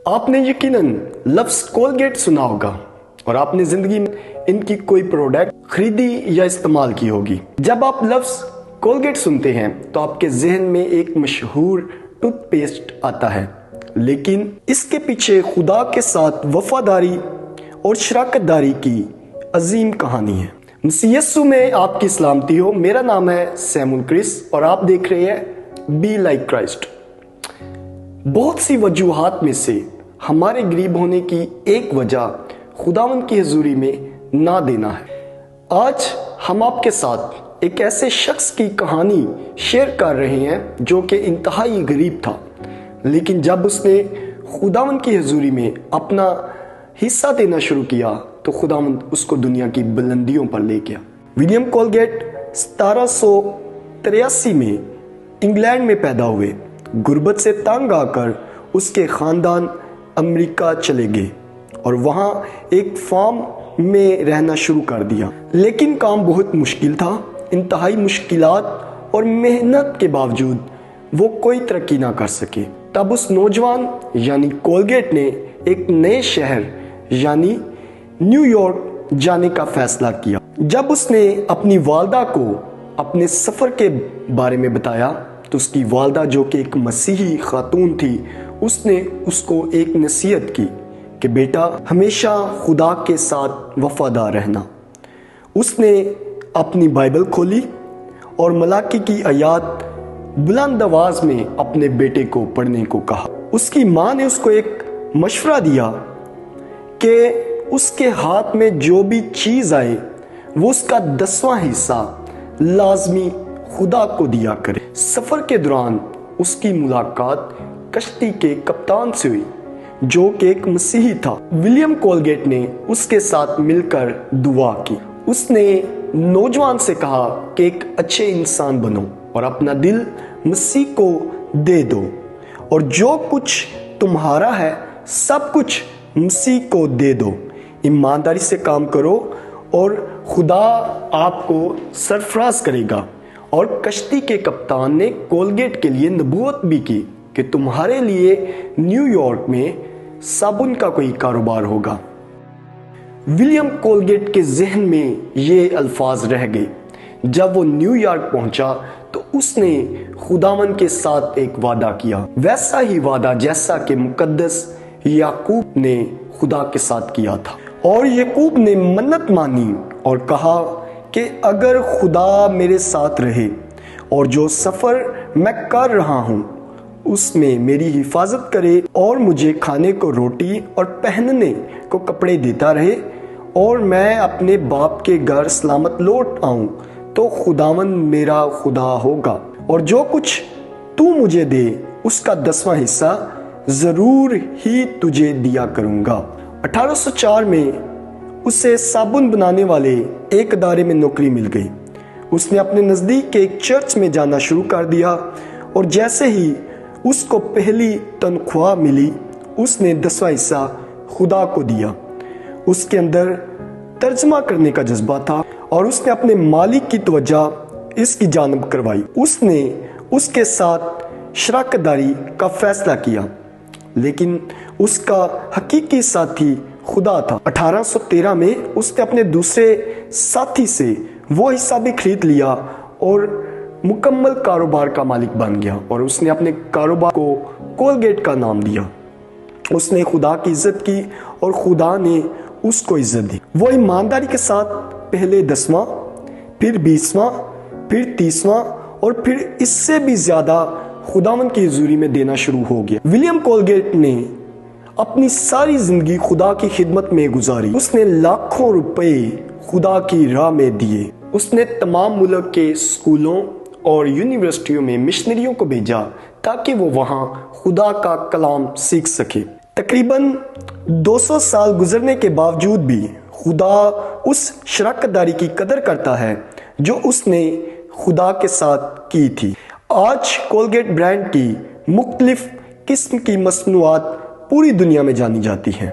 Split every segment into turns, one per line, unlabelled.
آپ نے یقیناً لفظ کولگیٹ سنا ہوگا اور آپ نے زندگی میں ان کی کوئی پروڈکٹ خریدی یا استعمال کی ہوگی۔ جب آپ لفظ کولگیٹ سنتے ہیں تو آپ کے ذہن میں ایک مشہور ٹوتھ پیسٹ آتا ہے، لیکن اس کے پیچھے خدا کے ساتھ وفاداری اور شراکت داری کی عظیم کہانی ہے۔ مسیح یسوع میں آپ کی سلامتی ہو۔ میرا نام ہے سیمون کرس اور آپ دیکھ رہے ہیں بی لائک کرائسٹ۔ بہت سی وجوہات میں سے ہمارے غریب ہونے کی ایک وجہ خداوند کی حضوری میں نہ دینا ہے۔ آج ہم آپ کے ساتھ ایک ایسے شخص کی کہانی شیئر کر رہے ہیں جو کہ انتہائی غریب تھا، لیکن جب اس نے خداوند کی حضوری میں اپنا حصہ دینا شروع کیا تو خداوند اس کو دنیا کی بلندیوں پر لے گیا۔ ولیم کولگیٹ 1783 میں انگلینڈ میں پیدا ہوئے۔ غربت سے تنگ آ کر اس کے خاندان امریکہ چلے گئے اور وہاں ایک فارم میں رہنا شروع کر دیا، لیکن کام بہت مشکل تھا۔ انتہائی مشکلات اور محنت کے باوجود وہ کوئی ترقی نہ کر سکے۔ تب اس نوجوان یعنی کولگیٹ نے ایک نئے شہر یعنی نیو یارک جانے کا فیصلہ کیا۔ جب اس نے اپنی والدہ کو اپنے سفر کے بارے میں بتایا تو اس کی والدہ جو کہ ایک مسیحی خاتون تھی، اس نے اس کو ایک نصیحت کی کہ بیٹا ہمیشہ خدا کے ساتھ وفادار رہنا۔ اس نے اپنی بائبل کھولی اور ملاکی کی آیات بلند آواز میں اپنے بیٹے کو پڑھنے کو کہا۔ اس کی ماں نے اس کو ایک مشورہ دیا کہ اس کے ہاتھ میں جو بھی چیز آئے وہ اس کا 10واں حصہ لازمی خدا کو دیا کرے۔ سفر کے دوران اس کی ملاقات کشتی کے کپتان سے ہوئی جو کہ ایک مسیحی تھا۔ ولیم کولگیٹ نے اس کے ساتھ مل کر دعا کی۔ اس نے نوجوان سے کہا کہ ایک اچھے انسان بنو اور اپنا دل مسیح کو دے دو، اور جو کچھ تمہارا ہے سب کچھ مسیح کو دے دو۔ ایمانداری سے کام کرو اور خدا آپ کو سرفراز کرے گا۔ اور کشتی کے کپتان نے کولگیٹ کے لیے نبوت بھی کی کہ تمہارے لیے نیو یارک میں صابن کا کوئی کاروبار ہوگا۔ ولیم کولگیٹ کے ذہن میں یہ الفاظ رہ گئے۔ جب وہ نیو یارک پہنچا تو اس نے خداوند کے ساتھ ایک وعدہ کیا، ویسا ہی وعدہ جیسا کہ مقدس یعقوب نے خدا کے ساتھ کیا تھا۔ اور یعقوب نے منت مانی اور کہا کہ اگر خدا میرے ساتھ رہے اور جو سفر میں کر رہا ہوں اس میں میری حفاظت کرے اور مجھے کھانے کو روٹی اور پہننے کو کپڑے دیتا رہے اور میں اپنے باپ کے گھر سلامت لوٹ آؤں تو خداوند میرا خدا ہوگا، اور جو کچھ تو مجھے دے اس کا 10واں حصہ ضرور ہی تجھے دیا کروں گا۔ 1804 میں اسے صابن بنانے والے ایک ادارے میں نوکری مل گئی۔ اس نے اپنے نزدیک کے ایک چرچ میں جانا شروع کر دیا اور جیسے ہی اس کو پہلی تنخواہ ملی اس نے 10واں حصہ خدا کو دیا۔ اس کے اندر ترجمہ کرنے کا جذبہ تھا اور اس نے اپنے مالک کی توجہ اس کی جانب کروائی۔ اس نے اس کے ساتھ شراکت داری کا فیصلہ کیا، لیکن اس کا حقیقی ساتھی خدا تھا۔ 1813 میں اس نے اپنے دوسرے ساتھی سے وہ حصہ بھی خرید لیا اور مکمل کاروبار کا مالک بن گیا، اور اس نے اپنے کاروبار کو کولگیٹ کا نام دیا۔ اس نے خدا کی عزت کی اور خدا نے اس کو عزت دی۔ وہ ایمانداری کے ساتھ پہلے 10واں، پھر 20واں، پھر 30واں اور پھر اس سے بھی زیادہ خداوند کی حضوری میں دینا شروع ہو گیا۔ ولیم کولگیٹ نے اپنی ساری زندگی خدا کی خدمت میں گزاری۔ اس نے لاکھوں روپے خدا کی راہ میں دیے۔ اس نے تمام ملک کے اسکولوں اور یونیورسٹیوں میں مشنریوں کو بھیجا تاکہ وہ وہاں خدا کا کلام سیکھ سکے۔ تقریباً 200 سال گزرنے کے باوجود بھی خدا اس شراکت داری کی قدر کرتا ہے جو اس نے خدا کے ساتھ کی تھی۔ آج کولگیٹ برانڈ کی مختلف قسم کی مصنوعات پوری دنیا میں جانی جاتی ہیں۔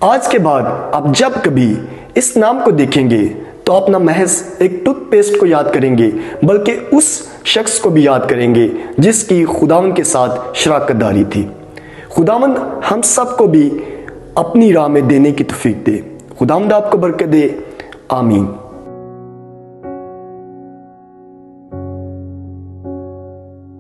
آج کے بعد آپ جب کبھی اس نام کو دیکھیں گے تو آپ نہ محض ایک ٹوتھ پیسٹ کو یاد کریں گے بلکہ اس شخص کو بھی یاد کریں گے جس کی خداوند کے ساتھ شراکت داری تھی۔ خداوند ہم سب کو بھی اپنی راہ میں دینے کی توفیق دے۔ خداوند آپ کو برکت دے، آمین۔